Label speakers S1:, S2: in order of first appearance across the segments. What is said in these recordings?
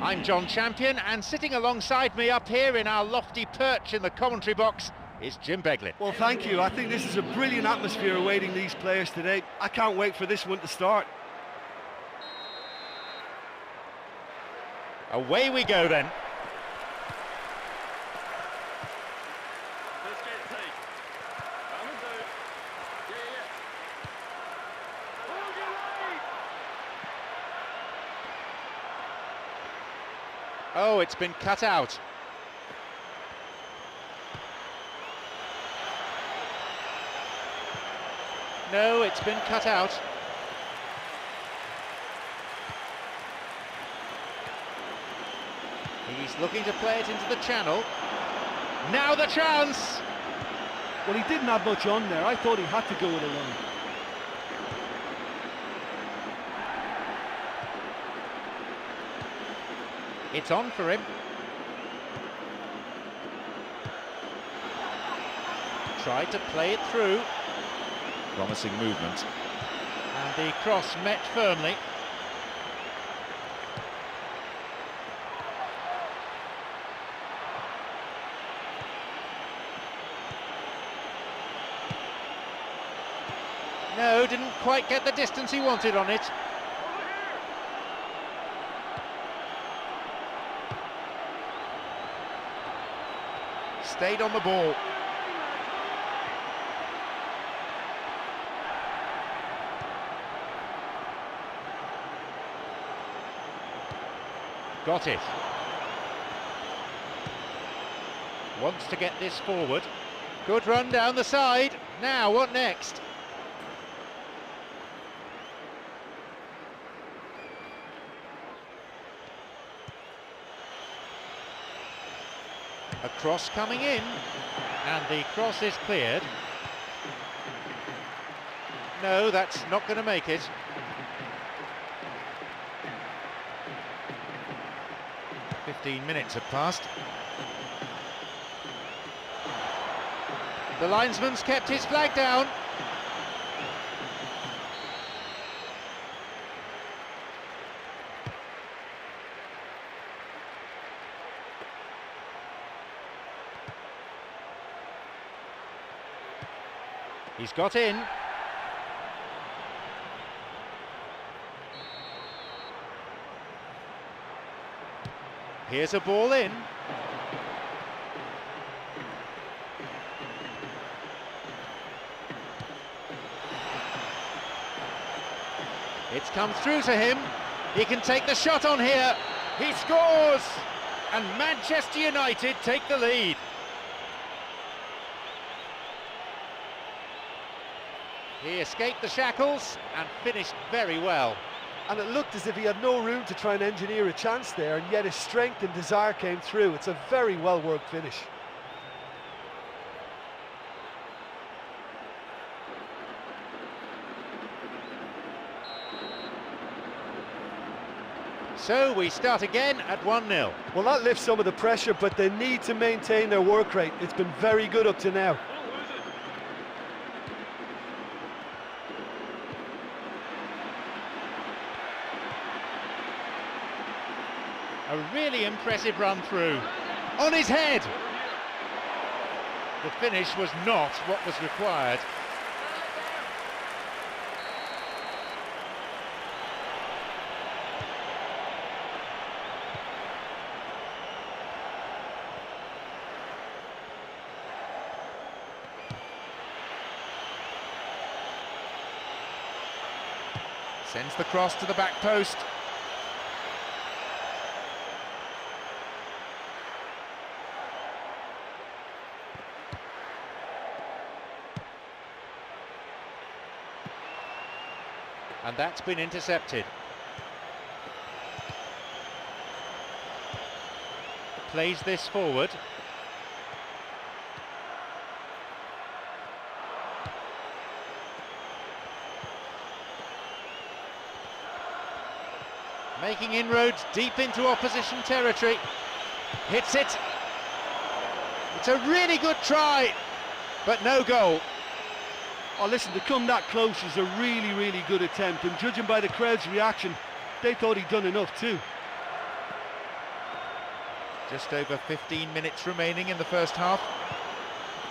S1: I'm John Champion, and sitting alongside me up here in our lofty perch in the commentary box is Jim Beglin.
S2: Well, thank you. I think this is a brilliant atmosphere awaiting these players today. I can't wait for this one to start.
S1: Away we go then. Oh, it's been cut out. No, it's been cut out. He's looking to play it into the channel. Now the chance!
S2: Well, he didn't have much on there. I thought he had to go it alone.
S1: It's on for him. Tried to play it through.
S3: Promising movement.
S1: And the cross met firmly. No, didn't quite get the distance he wanted on it. Stayed on the ball. Got it. Wants to get this forward. Good run down the side. Now, what next? A cross coming in, and the cross is cleared. No, that's not going to make it. "15 minutes have passed. The linesman's kept his flag down. He's got in. Here's a ball in. It's come through to him. He can take the shot on here. He scores! And Manchester United take the lead. He escaped the shackles and finished very well.
S2: And it looked as if he had no room to try and engineer a chance there, and yet his strength and desire came through. It's a very well-worked finish.
S1: So we start again at 1-0.
S2: Well, that lifts some of the pressure, but they need to maintain their work rate. It's been very good up to now.
S1: A really impressive run through. On his head! The finish was not what was required. Sends the cross to the back post. And that's been intercepted. Plays this forward. Making inroads deep into opposition territory. Hits it. It's a really good try, but no goal.
S2: Oh, listen, to come that close is a really, really good attempt, and judging by the crowd's reaction, They thought he'd done enough too.
S3: Just over 15 minutes remaining in the first half.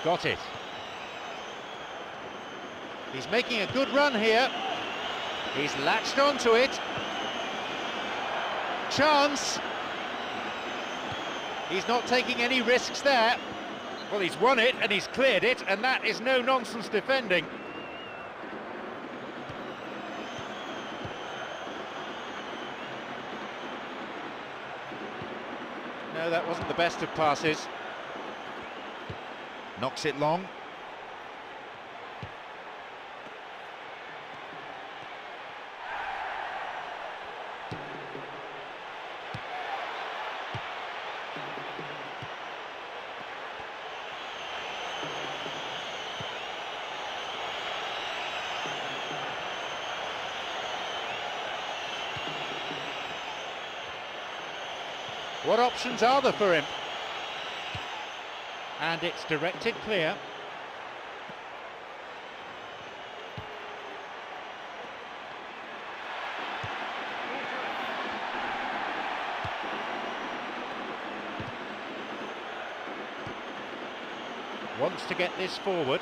S1: Got it. He's making a good run here. He's latched onto it. Chance. He's not taking any risks there. Well, he's won it and he's cleared it, and that is no-nonsense defending. No, that wasn't the best of passes.
S3: Knocks it long.
S1: What options are there for him? And it's directed clear. Wants to get this forward.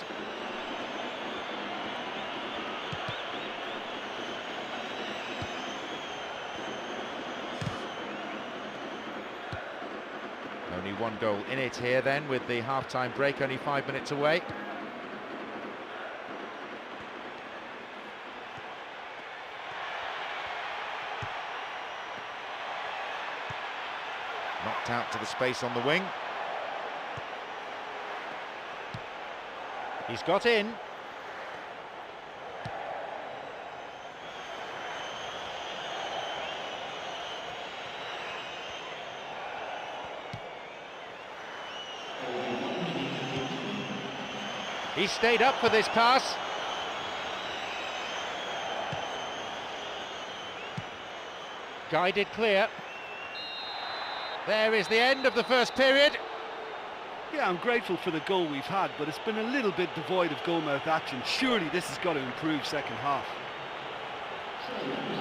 S3: Only one goal in it here then, with the half-time break only 5 minutes away. Knocked out to the space on the wing.
S1: He's got in. He stayed up for this pass. Guided clear. There is the end of the first period.
S2: Yeah, I'm grateful for the goal we've had, but it's been a little bit devoid of goal-mouth action. Surely this has got to improve second half.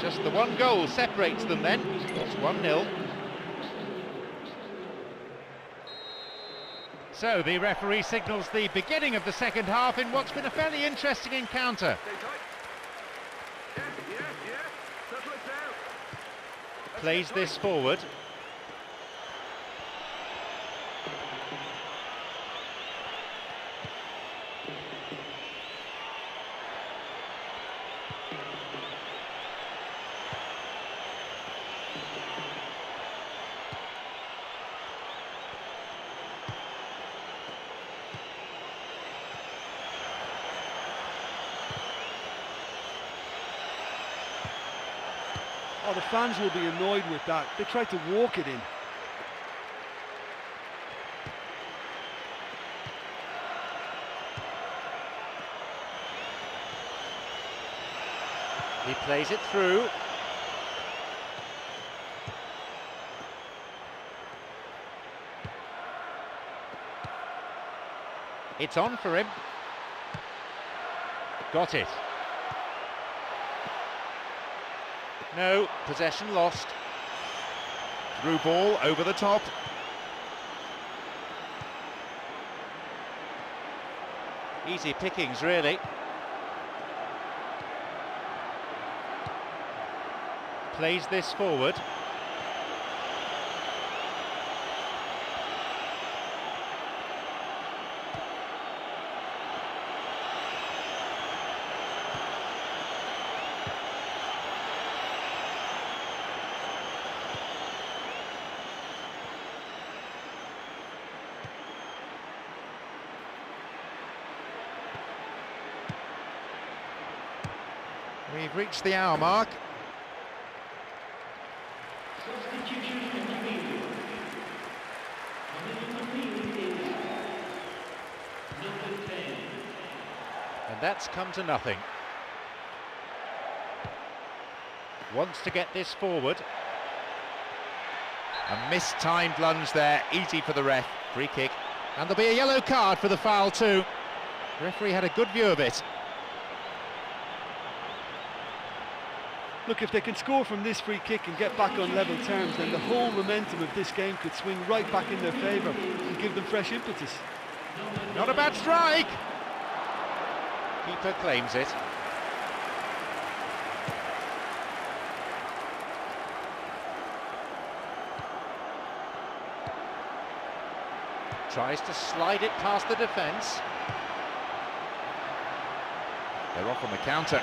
S1: Just the one goal separates them then. It's 1-0. So the referee signals the beginning of the second half in what's been a fairly interesting encounter. Plays this forward.
S2: Oh, the fans will be annoyed with that. They tried to walk it in.
S1: He plays it through. It's on for him. Got it. No, possession lost.
S3: Through ball over the top.
S1: Easy pickings, really. Plays this forward.
S3: We've reached the hour mark.
S1: And that's come to nothing. Wants to get this forward.
S3: A mistimed lunge there, easy for the ref.
S1: Free kick. And there'll be a yellow card for the foul too. The referee had a good view of it.
S2: Look, if they can score from this free kick and get back on level terms, then the whole momentum of this game could swing right back in their favour and give them fresh impetus.
S1: Not a bad strike. Keeper claims it. Tries to slide it past the defence.
S3: They're off on the counter.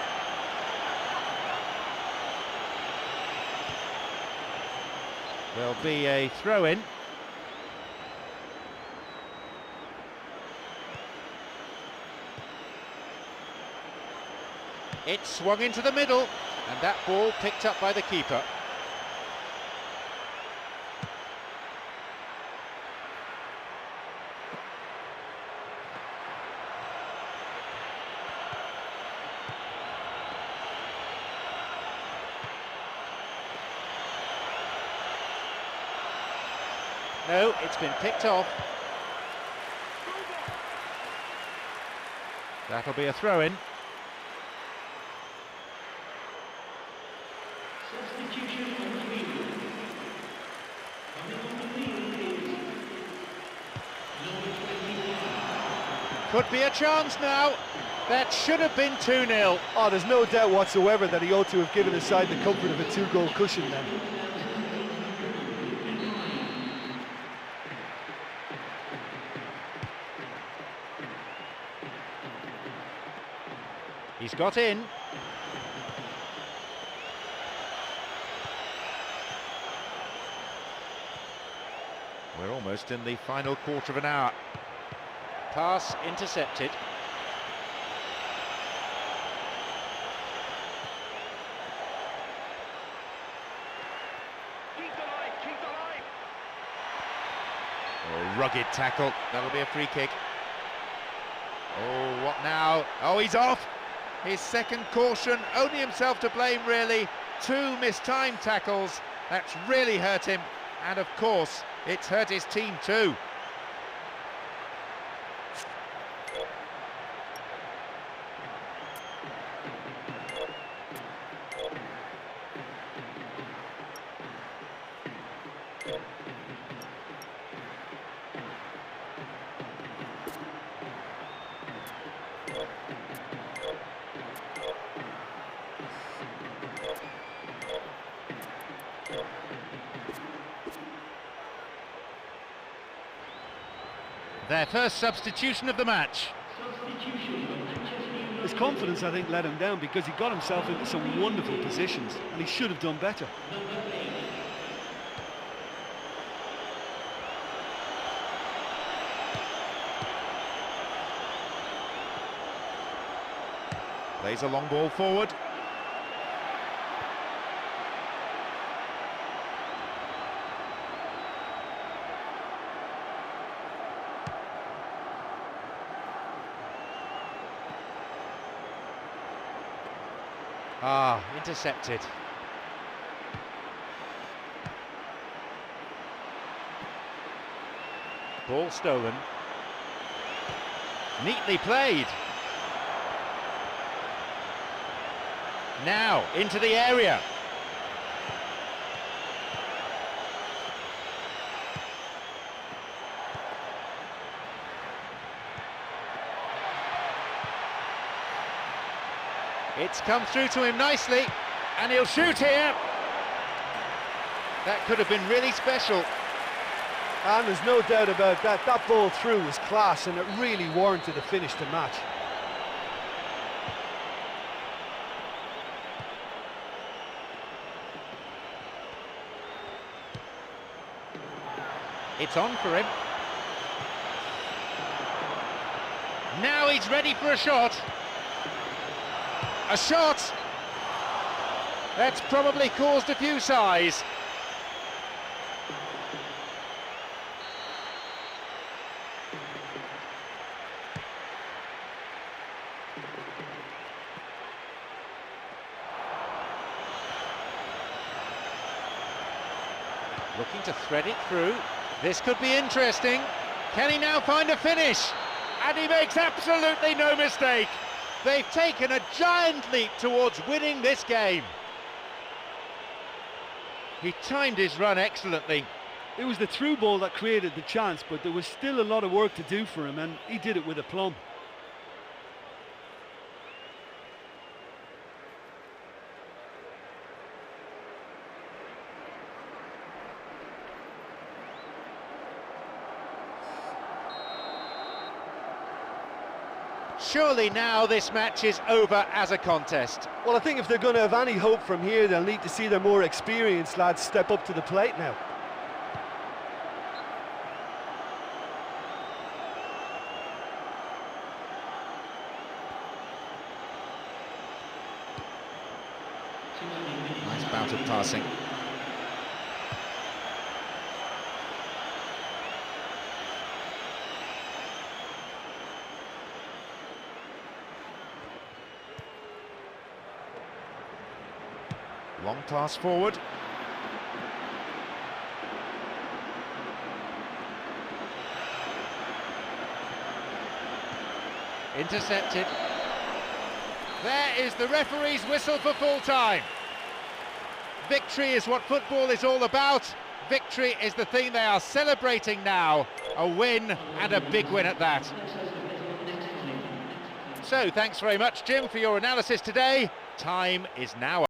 S1: There'll be a throw-in. It swung into the middle, and that ball picked up by the keeper. No, it's been picked off. That'll be a throw-in. Could be a chance now. That should have been 2-0.
S2: Oh, there's no doubt whatsoever that he ought to have given his side the comfort of a 2-goal cushion then.
S1: He's got in.
S3: We're almost in the final quarter of an hour.
S1: Pass intercepted.
S3: Oh, rugged tackle. That'll be a free kick. Oh, what now? Oh, he's off. His second caution, only himself to blame really. 2 mistimed tackles, that's really hurt him, and of course it's hurt his team too.
S1: Their first substitution of the match.
S2: His confidence, I think, let him down because he got himself into some wonderful positions and he should have done better.
S3: Plays a long ball forward.
S1: Ah, intercepted. Ball stolen. Neatly played. Now, into the area. It's come through to him nicely, and he'll shoot here. That could have been really special.
S2: And there's no doubt about that. That ball through was class, and it really warranted a finish to match.
S1: It's on for him. Now he's ready for a shot. A shot! That's probably caused a few sighs. Looking to thread it through. This could be interesting. Can he now find a finish? And he makes absolutely no mistake. They've taken a giant leap towards winning this game. He timed his run excellently.
S2: It was the through ball that created the chance, but there was still a lot of work to do for him, and he did it with aplomb.
S1: Surely now this match is over as a contest.
S2: Well, I think if they're going to have any hope from here, they'll need to see their more experienced lads step up to the plate now.
S3: Nice bout of passing. Long pass forward.
S1: Intercepted. There is the referee's whistle for full time. Victory is what football is all about. Victory is the thing they are celebrating now. A win, and a big win at that. So thanks very much, Jim, for your analysis today. Time is now up.